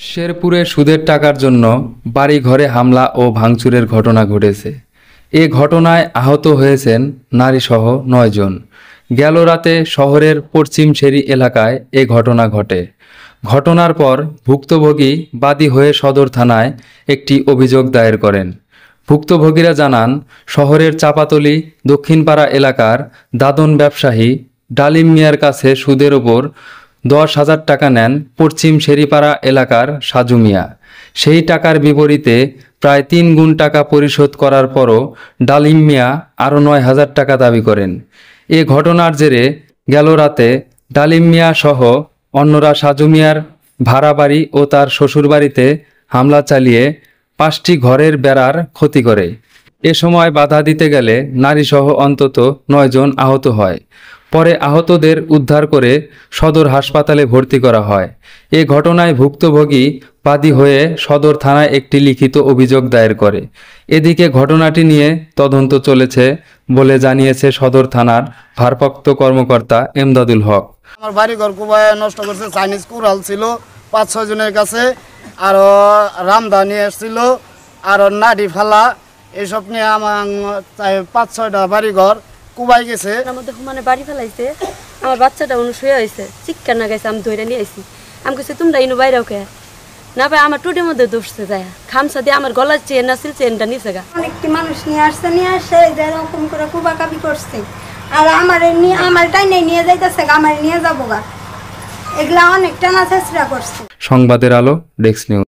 শেরপুরে সুদের টাকার জন্য বাড়িঘরে হামলা ও ভাঙচুরের ঘটনা ঘটেছে। এ ঘটনায় আহত হয়েছেন নারীসহ ৯ জন। গেল রাতে শহরের পশ্চিম শেরি এলাকায় এ ঘটনা ঘটে। ঘটনার পর ভুক্তভোগী বাদী হয়ে সদর থানায় একটি অভিযোগ দায়ের করেন। ভুক্তভোগীরা জানান, শহরের চাপাতলী দক্ষিণপাড়া এলাকার দাদন ব্যবসায়ী ডালিম মিয়ার কাছে সুদের ওপর ১০,০০০ টাকা নেন পশ্চিম শেরিপাড়া এলাকার সাজু মিয়া। সেই টাকার বিপরীতে প্রায় ৩ গুণ টাকা পরিশোধ করার পরও ডালিম মিয়া আরও ৯,০০০ টাকা দাবি করেন। এ ঘটনার জেরে গেল রাতে ডালিম মিয়া সহ অন্যরা সাজু মিয়ার ভাড়া বাড়ি ও তার শ্বশুরবাড়িতে হামলা চালিয়ে ৫টি ঘরের বেড়ার ক্ষতি করে। এ সময় বাধা দিতে গেলে নারীসহ অন্তত ৯ জন আহত হয়। পরে আহতদের উদ্ধার করে সদর হাসপাতালে ভর্তি করা হয়। এ ঘটনায় ভুক্তভোগী বাদী হয়ে সদর থানায় একটি লিখিত অভিযোগ দায়ের করে। এদিকে ঘটনাটি নিয়ে তদন্ত চলেছে বলে জানিয়েছে সদর থানার ভারপ্রাপ্ত কর্মকর্তা এমদাদুল হক। আমার বাড়িঘর কুবায় নষ্ট করছে। চাইনিজ কুড়াল ছিল ৫-৬ জনের কাছে, আরও রামদা নিয়ে এসেছিল, আরও নাড়ি ফালা, এইসব নিয়ে আমার ৫-৬টা বাড়িঘর কুবাই গেছে। আমাদের মানে বাড়ি ফেলাইছে, আমার বাচ্চাটা শুয়ে হয়েছে, চিৎকার না গেছে, আমি ধরে নিয়ে আইছি। আমি কেছি তোমরা ইনু বাইরেও কে না পাই, আমার টুটির মধ্যে দোষছে যায় খামসা দিয়ে আমার গলার চেন আসছিল, চেনটা নিচে গা। অনেকটি মানুষ নিয়ে আসে এরকম করে কুবাকাবি করছে, আর আমার টাইনে নিয়ে যাইতেছে, আমার নিয়ে যাবো গা, এগুলা অনেক টানা চেষ্টা করছে। সংবাদের আলো, ডেস্ক নিউজ।